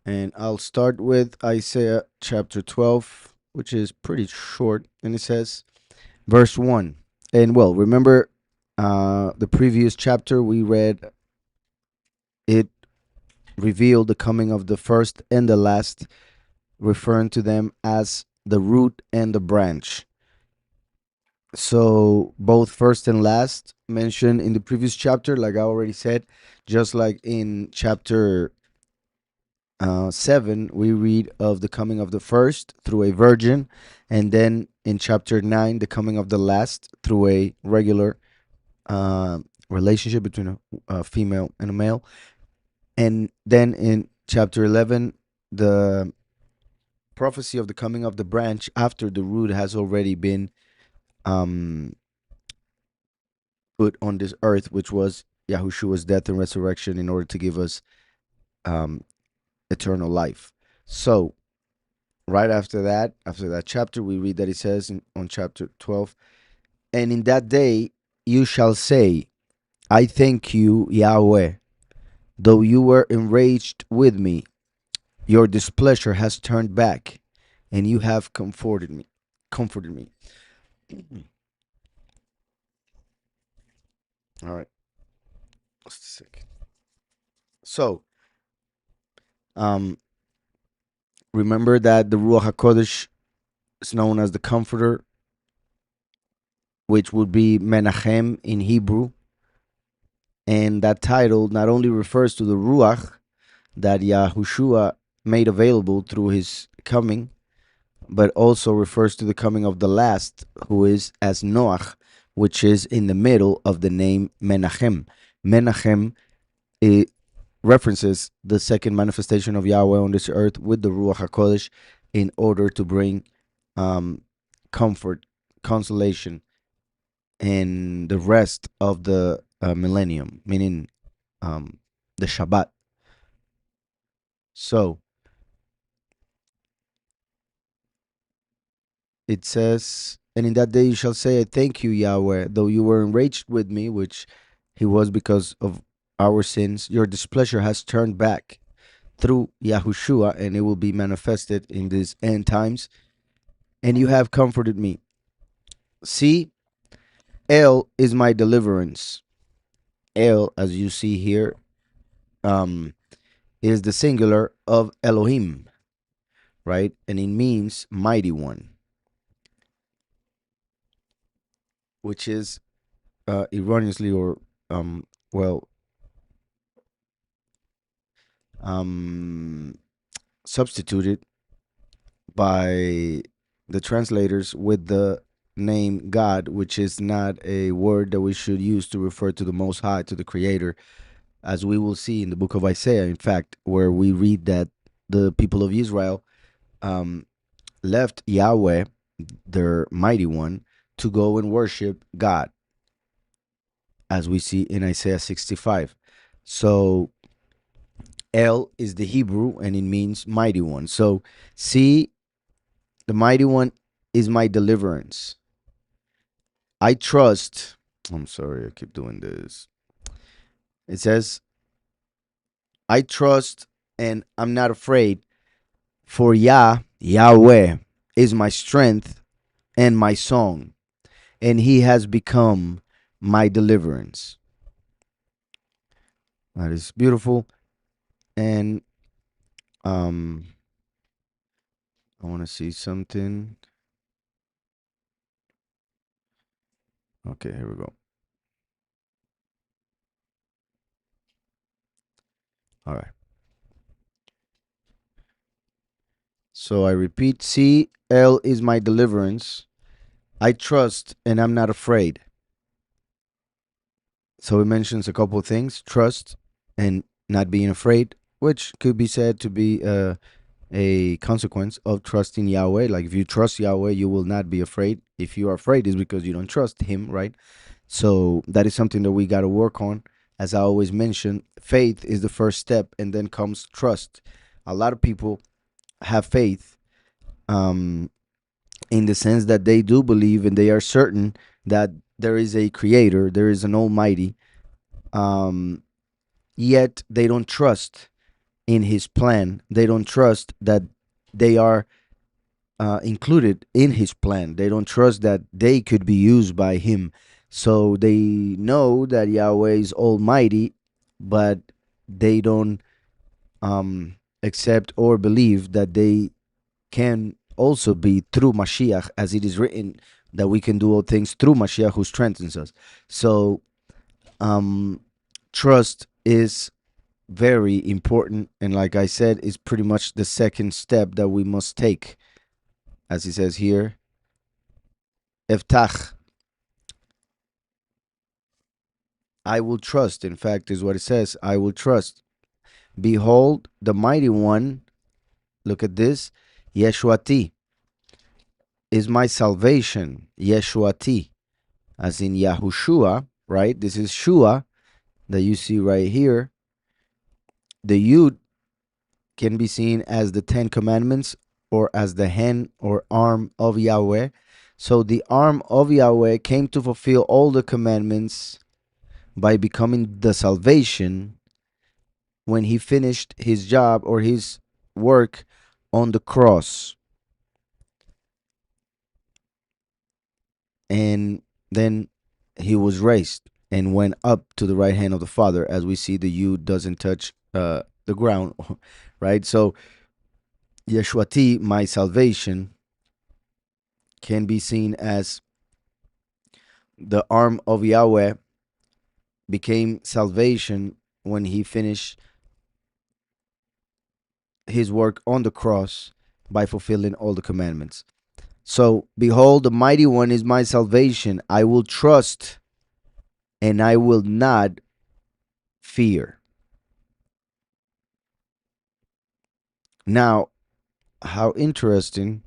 And I'll start with Isaiah chapter 12, which is pretty short. And it says, verse 1. And well, remember the previous chapter we read, it revealed the coming of the first and the last, referring to them as the root and the branch. So both first and last mentioned in the previous chapter, like I already said, just like in chapter 7, we read of the coming of the first through a virgin, and then in chapter 9, the coming of the last through a regular relationship between a female and a male. And then in chapter 11, the prophecy of the coming of the branch after the root has already been um, put on this earth, which was Yahushua's death and resurrection in order to give us um, eternal life. So, right after that chapter, we read that it says on chapter 12, and in that day you shall say, I thank you, Yahweh, though you were enraged with me, your displeasure has turned back, and you have comforted me. Comforted me. All right. Just a second. So, um, remember that the Ruach HaKodesh is known as the Comforter, which would be Menachem in Hebrew. And that title not only refers to the Ruach that Yahushua made available through his coming, but also refers to the coming of the last, who is as Noach, which is in the middle of the name Menachem. Menachem, it references the second manifestation of Yahweh on this earth with the Ruach HaKodesh in order to bring comfort, consolation, and the rest of the millennium, meaning the Shabbat. So it says, and in that day you shall say, I thank you, Yahweh, though you were enraged with me, which he was because of our sins. Your displeasure has turned back through Yahushua, and it will be manifested in these end times. And you have comforted me. See, El is my deliverance. El, as you see here, um, is the singular of Elohim, right? And it means mighty one, which is erroneously or well um, substituted by the translators with the name God, which is not a word that we should use to refer to the Most High, to the Creator, as we will see in the book of Isaiah, in fact, where we read that the people of Israel um, left Yahweh, their mighty one, to go and worship God, as we see in Isaiah 65. So El is the Hebrew and it means mighty one. So see, the mighty one is my deliverance. I trust. I'm sorry, I keep doing this. It says, I trust and I'm not afraid, for Yahweh, is my strength and my song, and he has become my deliverance. That is beautiful. And um I want to see something. Okay, here we go. All right. So I repeat, see, El is my deliverance. I trust and I'm not afraid. So it mentions a couple of things: trust and not being afraid, which could be said to be a consequence of trusting Yahweh. Like if you trust Yahweh, you will not be afraid. If you are afraid, it's because you don't trust Him, right? So that is something that we got to work on. As I always mention, faith is the first step, and then comes trust. A lot of people have faith, um, in the sense that they do believe and they are certain that there is a creator, there is an almighty, um, yet they don't trust in his plan. They don't trust that they are included in his plan. They don't trust that they could be used by him. So they know that Yahweh is almighty, but they don't accept or believe that they can also be through Mashiach, as it is written that we can do all things through Mashiach who strengthens us. So um, trust is very important, and like I said, is pretty much the second step that we must take, as he says here. Eftach, I will trust. In fact, is what it says. I will trust. Behold, the mighty one. Look at this. Yeshuati is my salvation. Yeshuati, as in Yahushua, right? This is Shua that you see right here. The Yud can be seen as the Ten Commandments or as the hand or arm of Yahweh. So the arm of Yahweh came to fulfill all the commandments by becoming the salvation when he finished his job or his work on the cross. And then he was raised and went up to the right hand of the Father. As we see, the Yud doesn't touch the ground, right? So Yeshuati, my salvation, can be seen as the arm of Yahweh became salvation when he finished his work on the cross by fulfilling all the commandments. So, behold, the mighty one is my salvation. I will trust and I will not fear. Now, how interesting.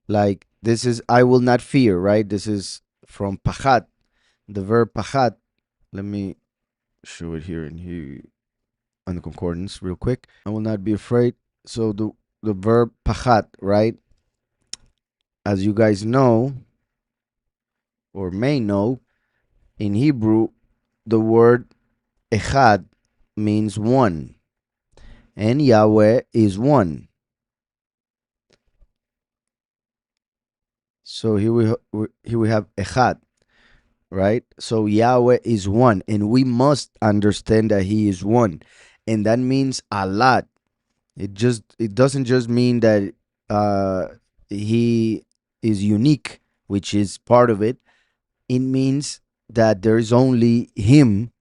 Like, this is, I will not fear, right? This is from pachat, the verb pachat. Let me show it here on the concordance real quick. I will not be afraid. So, the verb pachat, right? As you guys know, or may know, in Hebrew, the word echad means one, and Yahweh is one. So here we have echad, right? So Yahweh is one, and we must understand that He is one, and that means a lot. It doesn't just mean that He is unique, which is part of it. It means that there is only Him.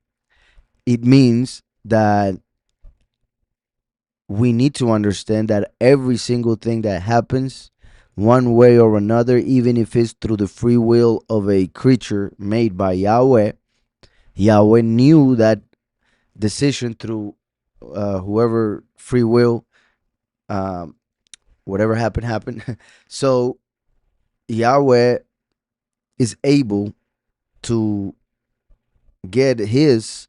It means that we need to understand that every single thing that happens, one way or another, even if it's through the free will of a creature made by Yahweh, Yahweh knew that decision through whoever free will, um, whatever happened. So Yahweh is able to get his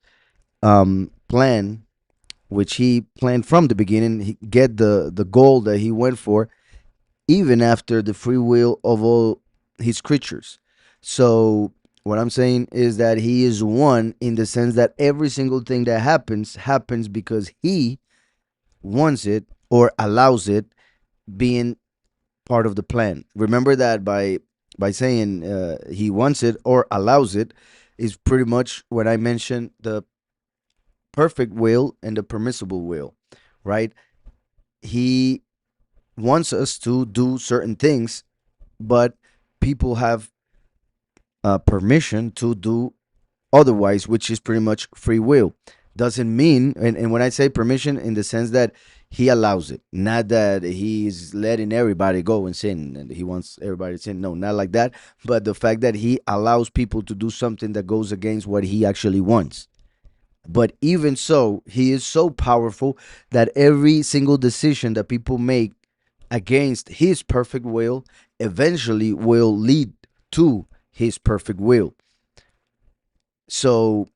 plan, which he planned from the beginning, get the goal that he went for, even after the free will of all his creatures. So what I'm saying is that he is one in the sense that every single thing that happens because he wants it or allows it, being part of the plan. Remember that by saying he wants it or allows it is pretty much what I mentioned, the perfect will and the permissible will, right? He wants us to do certain things, but people have permission to do otherwise, which is pretty much free will. Doesn't mean, and when I say permission, in the sense that he allows it, not that he's letting everybody go and sin and he wants everybody to sin. No, not like that. But the fact that he allows people to do something that goes against what he actually wants. But even so, he is so powerful that every single decision that people make against his perfect will eventually will lead to his perfect will. So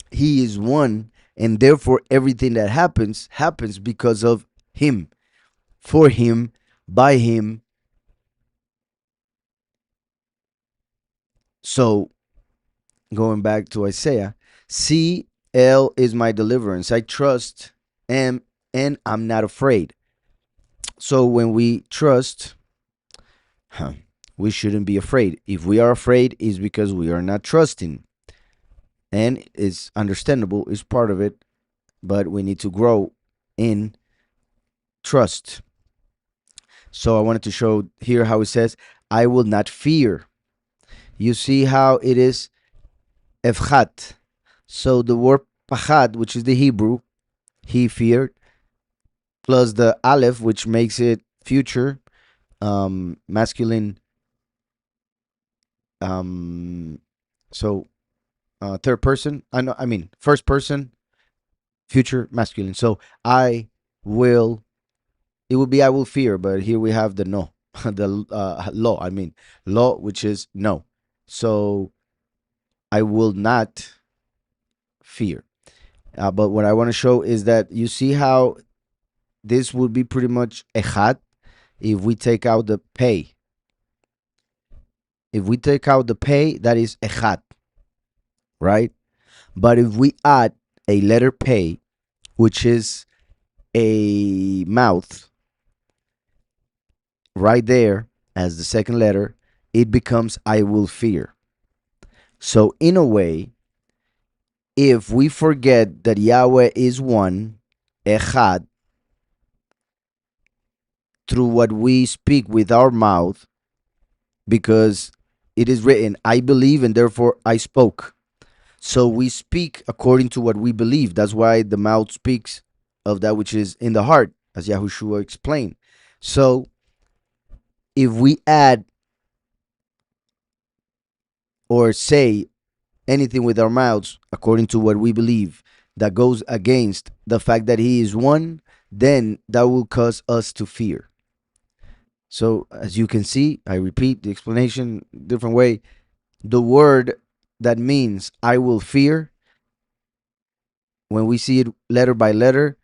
he is one, and therefore everything that happens because of him, for him, by him. So going back to Isaiah, see, El is my deliverance. I trust and I'm not afraid. So when we trust, we shouldn't be afraid. If we are afraid, it's because we are not trusting. And it's understandable, it's part of it, but we need to grow in trust. So I wanted to show here how it says, I will not fear. You see how it is efchat. So the word pachad, which is the Hebrew, he feared, plus the aleph, which makes it future, masculine. Um, so third person. I mean first person, future masculine. So I will. It would be I will fear, but here we have the no, the law. I mean law, which is no. So I will not fear. But what I want to show is that you see how this would be pretty much echad if we take out the pay. If we take out the pay, that is echad, right? But if we add a letter pay, which is a mouth right there as the second letter, it becomes I will fear. So in a way, if we forget that Yahweh is one, echad, through what we speak with our mouth, because it is written, I believe and therefore I spoke. So we speak according to what we believe. That's why the mouth speaks of that which is in the heart, as Yahushua explained. So if we add or say anything with our mouths according to what we believe that goes against the fact that he is one, then that will cause us to fear. So as you can see, I repeat the explanation different way. The word that means I will fear, when we see it letter by letter,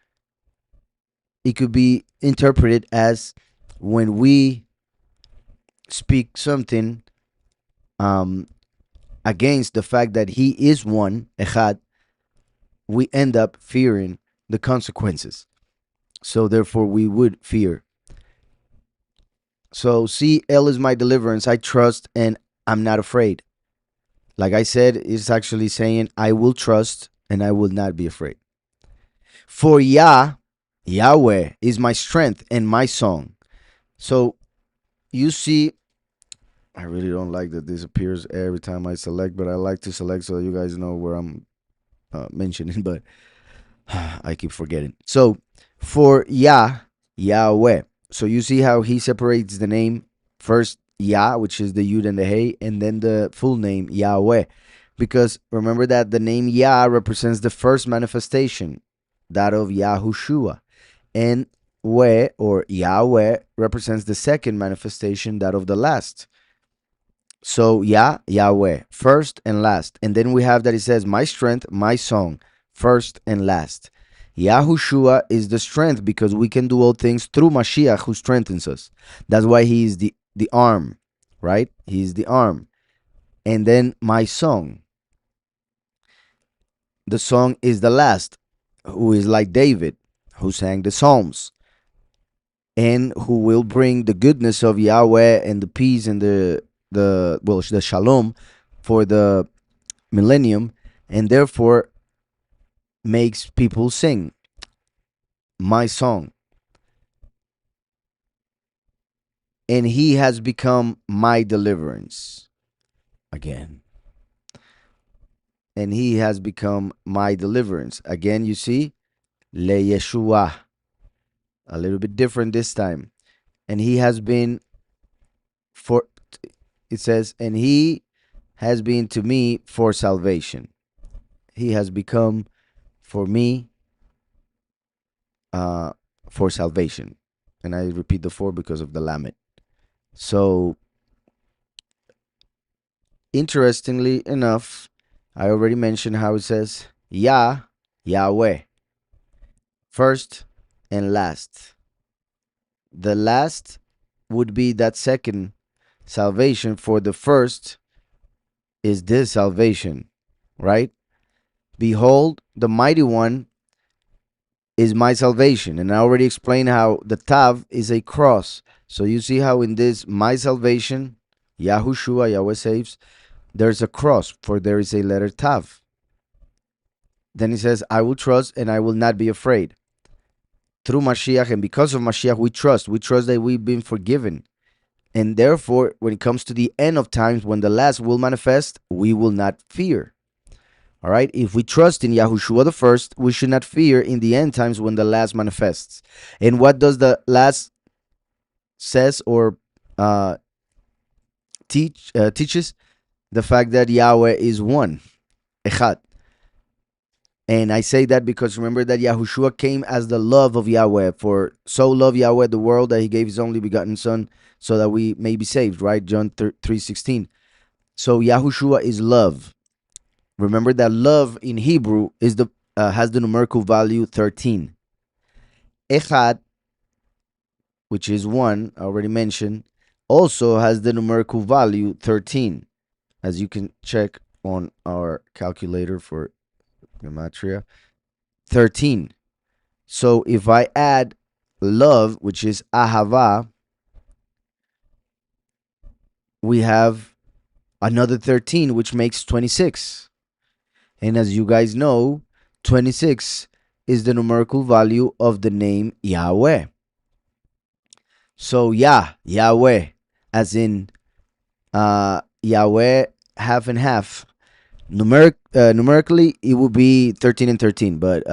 it could be interpreted as when we speak something um, against the fact that he is one, echad, we end up fearing the consequences. So therefore we would fear. So see, El is my deliverance. I trust and I'm not afraid. Like I said, it's actually saying I will trust and I will not be afraid. For Yahweh is my strength and my song. So you see, I really don't like that this appears every time I select, but I like to select so you guys know where I'm mentioning, but I keep forgetting. So for Yahweh. So you see how he separates the name first Yah, which is the Yud and the Hey, and then the full name Yahweh. Because remember that the name Yah represents the first manifestation, that of Yahushua. And We or Yahweh represents the second manifestation, that of the last. So Yahweh, first and last. And then we have that it says, my strength, my song, first and last. Yahushua is the strength because we can do all things through Mashiach who strengthens us. That's why he is the arm, right? He is the arm. And then my song. The song is the last, who is like David, who sang the Psalms, and who will bring the goodness of Yahweh and the peace and the shalom for the millennium, and therefore makes people sing my song. And he has become my deliverance. Again. And he has become my deliverance. Again, you see, Le Yeshua. A little bit different this time. And he has been for, it says, and he has been to me for salvation. He has become for me uh, for salvation. And I repeat the for because of the lamet. So, interestingly enough, I already mentioned how it says Yahweh, first and last. The last would be that second salvation, for the first is this salvation, right? Behold, the mighty one is my salvation. And I already explained how the Tav is a cross. So you see how in this my salvation, Yahushua, Yahweh saves, there's a cross, for there is a letter Tav. Then he says, I will trust and I will not be afraid. Through Mashiach and because of Mashiach, we trust. We trust that we've been forgiven. And therefore, when it comes to the end of times, when the last will manifest, we will not fear. All right? If we trust in Yahushua the first, we should not fear in the end times when the last manifests. And what does the last says or teaches? The fact that Yahweh is one, Echad. And I say that because remember that Yahushua came as the love of Yahweh. For so loved Yahweh the world that he gave his only begotten son so that we may be saved, right? John 3:16. So Yahushua is love. Remember that love in Hebrew is the has the numerical value 13. Echad, which is one, I already mentioned, also has the numerical value 13, as you can check on our calculator for gematria. 13. So if I add love, which is ahava, we have another 13, which makes 26. And as you guys know, 26 is the numerical value of the name Yahweh. So Yahweh, as in Yahweh half and half. Numerically, it would be 13 and 13, but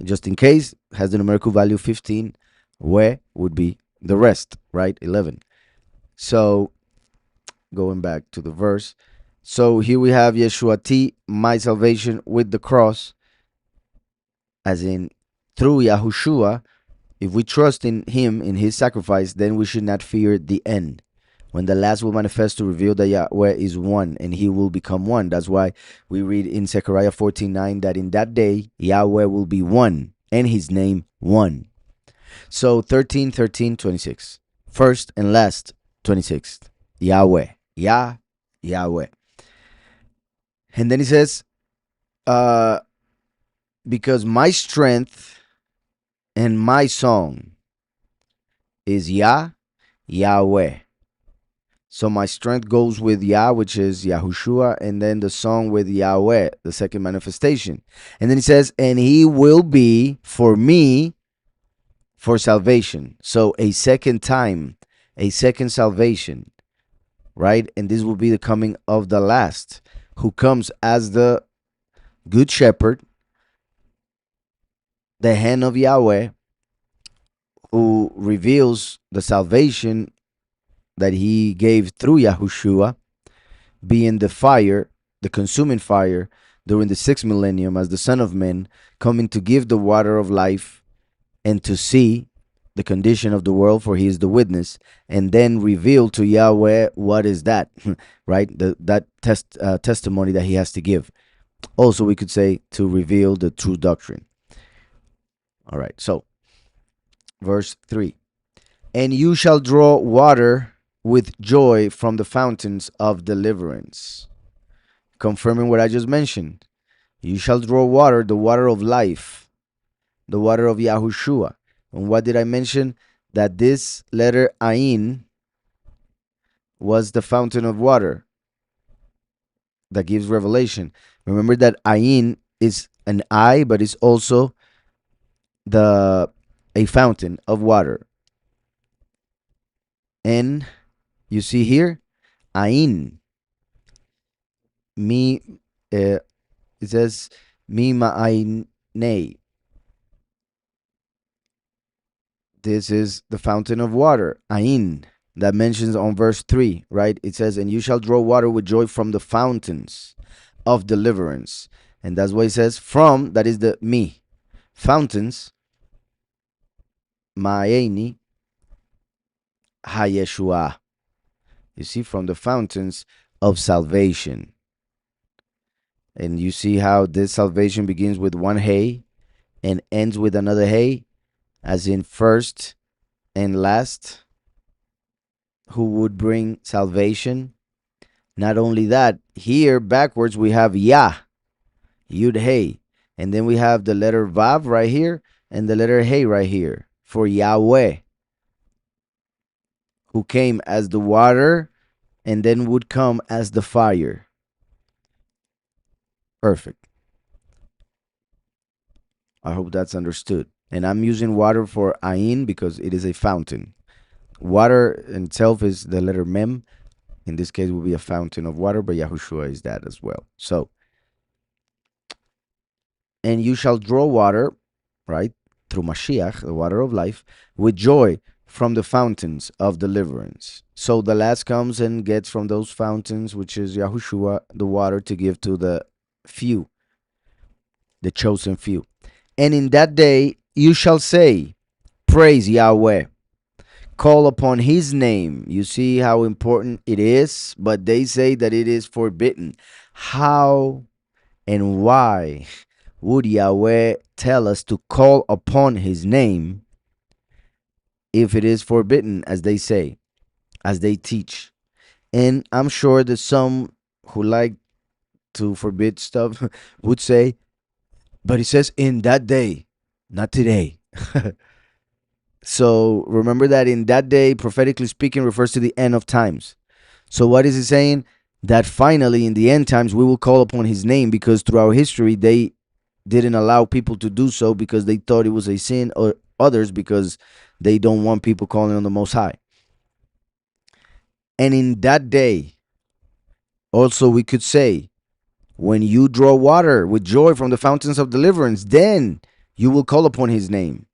just in case, has the numerical value 15. Where would be the rest, right? 11. So, going back to the verse. So, here we have Yeshuati, my salvation with the cross, as in through Yahushua. If we trust in him, in his sacrifice, then we should not fear the end. When the last will manifest to reveal that Yahweh is one and he will become one. That's why we read in Zechariah 14:9 that in that day Yahweh will be one and his name one. So 13, 13, 26. First and last, 26th. Yahweh. Yahweh. And then he says, because my strength and my song is Yahweh. So my strength goes with Yah, which is Yahushua, and then the song with Yahweh, the second manifestation. And then he says, and he will be for me for salvation. So a second time, a second salvation, right? And this will be the coming of the last, who comes as the good shepherd, the hand of Yahweh, who reveals the salvation that he gave through Yahushua, being the fire, the consuming fire, during the 6th millennium as the Son of Man, coming to give the water of life and to see the condition of the world, for he is the witness, and then reveal to Yahweh what is that, right? That testimony that he has to give. Also, we could say to reveal the true doctrine. All right, so verse 3. And you shall draw water with joy from the fountains of deliverance. Confirming what I just mentioned. You shall draw water, the water of life, the water of Yahushua. And what did I mention? That this letter Ayin was the fountain of water that gives revelation. Remember that Ayin is an eye, but it's also a fountain of water. And you see here, Ayin. It says, Mi ma'aynei. This is the fountain of water, Ain, that mentions on verse 3, right? It says, and you shall draw water with joy from the fountains of deliverance. And that's what it says, from, that is the me, fountains, Ma'ayni, HaYeshua. You see, from the fountains of salvation. And you see how this salvation begins with one hay and ends with another hay, as in first and last, who would bring salvation. Not only that, here backwards we have Yah, Yud Hey, and then we have the letter Vav right here, and the letter Hey right here for Yahweh, who came as the water and then would come as the fire. Perfect. I hope that's understood. And I'm using water for Ain because it is a fountain. Water in itself is the letter Mem. In this case, will be a fountain of water, but Yahushua is that as well. So, and you shall draw water, right, through Mashiach, the water of life, with joy from the fountains of deliverance. So the last comes and gets from those fountains, which is Yahushua, the water to give to the few, the chosen few. And in that day you shall say, praise Yahweh, call upon his name. You see how important it is, but they say that it is forbidden. How and why would Yahweh tell us to call upon his name if it is forbidden, as they say, as they teach? And I'm sure that some who like to forbid stuff would say, but he says in that day, not today. So remember that in that day, prophetically speaking, refers to the end of times. So what is he saying? That finally in the end times we will call upon his name, because throughout history they didn't allow people to do so because they thought it was a sin, or others because they don't want people calling on the Most High. And in that day, also we could say, when you draw water with joy from the fountains of deliverance, then you will call upon his name.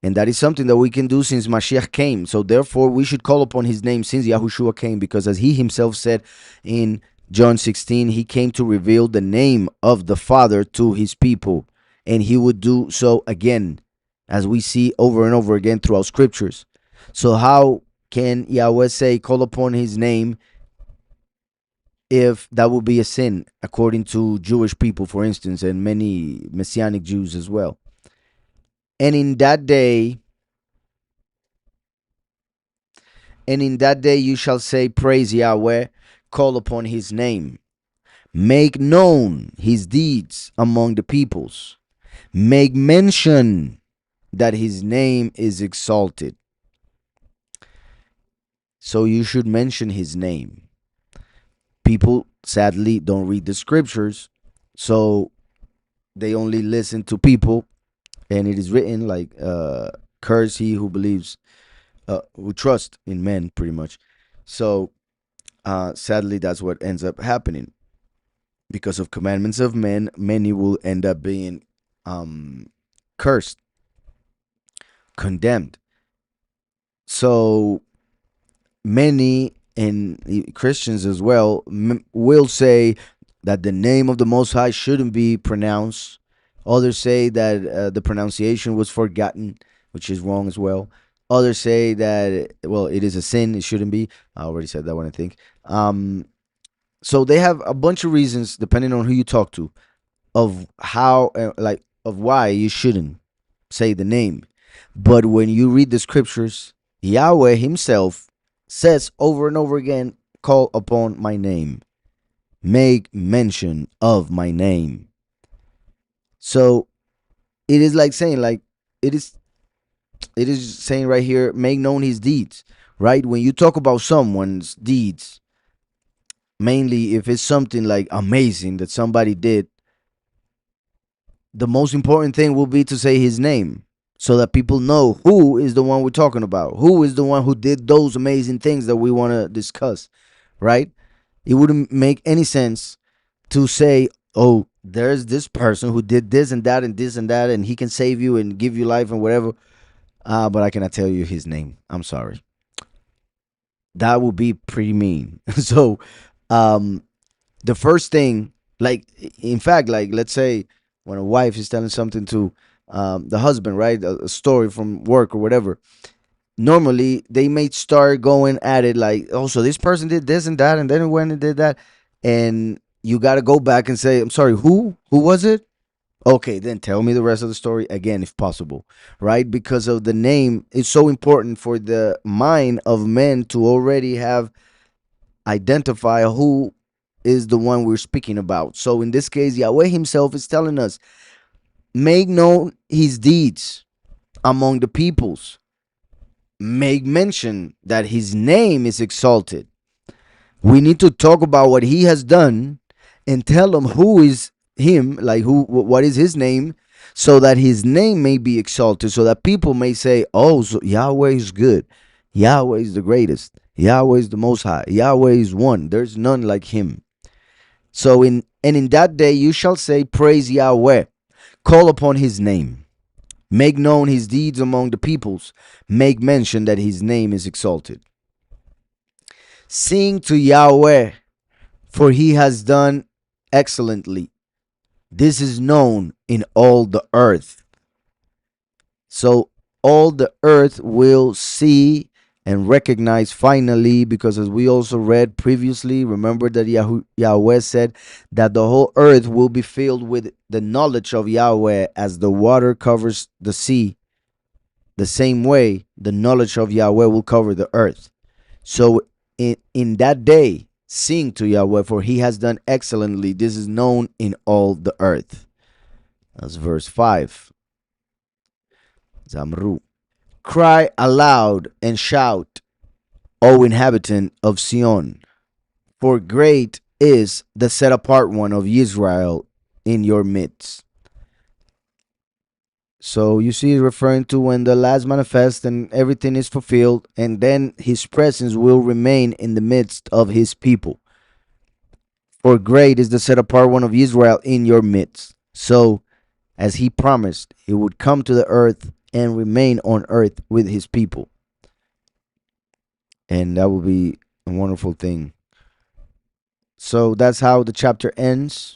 And that is something that we can do since Mashiach came. So therefore, we should call upon his name since Yahushua came, because as he himself said in John 16, he came to reveal the name of the Father to his people. And he would do so again, as we see over and over again throughout scriptures. So how can Yahweh say, call upon his name, if that would be a sin, according to Jewish people, for instance, and many Messianic Jews as well? And in that day, you shall say, praise Yahweh, call upon his name, make known his deeds among the peoples, make mention that his name is exalted. So you should mention his name. People sadly don't read the scriptures, so they only listen to people, and it is written like, curse he who believes, who trusts in men, pretty much. So sadly, that's what ends up happening. Because of commandments of men, many will end up being cursed, condemned. So many, and Christians as well, will say that the name of the Most High shouldn't be pronounced. Others say that the pronunciation was forgotten, which is wrong as well. Others say that, well, it is a sin, it shouldn't be. I already said that one, I think. So they have a bunch of reasons, depending on who you talk to, of how, of why you shouldn't say the name. But when you read the scriptures, Yahweh himself says over and over again, call upon my name, make mention of my name. So it is like saying, like, it is saying right here, make known his deeds, right? When you talk about someone's deeds, mainly if it's something like amazing that somebody did, the most important thing will be to say his name, so that people know who is the one we're talking about, who is the one who did those amazing things that we want to discuss, right? It wouldn't make any sense to say, oh, there's this person who did this and that and this and that, and he can save you and give you life and whatever, but I cannot tell you his name. I'm sorry. That would be pretty mean. So um the first thing, like, in fact, like, let's say when a wife is telling something to the husband, right, a story from work or whatever, normally they may start going at it like, oh, so this person did this and that, and then went and did that, and you got to go back and say, I'm sorry, who was it? Okay, then tell me the rest of the story again, if possible, right? Because of the name, it's so important for the mind of men to already have identify who is the one we're speaking about. So in this case, Yahweh himself is telling us, Make known his deeds among the peoples. Make mention that his name is exalted. We need to talk about what he has done and tell them who is him, like what is his name, so that his name may be exalted, so that people may say, oh, so Yahweh is good. Yahweh is the greatest. Yahweh is the most high. Yahweh is one. There's none like him. So in that day you shall say, praise Yahweh. Call upon his name. Make known his deeds among the peoples. Make mention that his name is exalted. Sing to Yahweh, for he has done excellently. This is known in all the earth. So all the earth will see and recognize finally, because as we also read previously, remember that Yahweh said that the whole earth will be filled with the knowledge of Yahweh as the water covers the sea. The same way, the knowledge of Yahweh will cover the earth. So in that day, sing to Yahweh, for he has done excellently. This is known in all the earth. That's verse 5. Zamru. Cry aloud and shout, O inhabitant of Sion, for great is the set apart one of Israel in your midst. So you see, referring to when the last manifests and everything is fulfilled, and then his presence will remain in the midst of his people. For great is the set apart one of Israel in your midst. So, as he promised, he would come to the earth and remain on earth with his people. And that will be a wonderful thing. So that's how the chapter ends.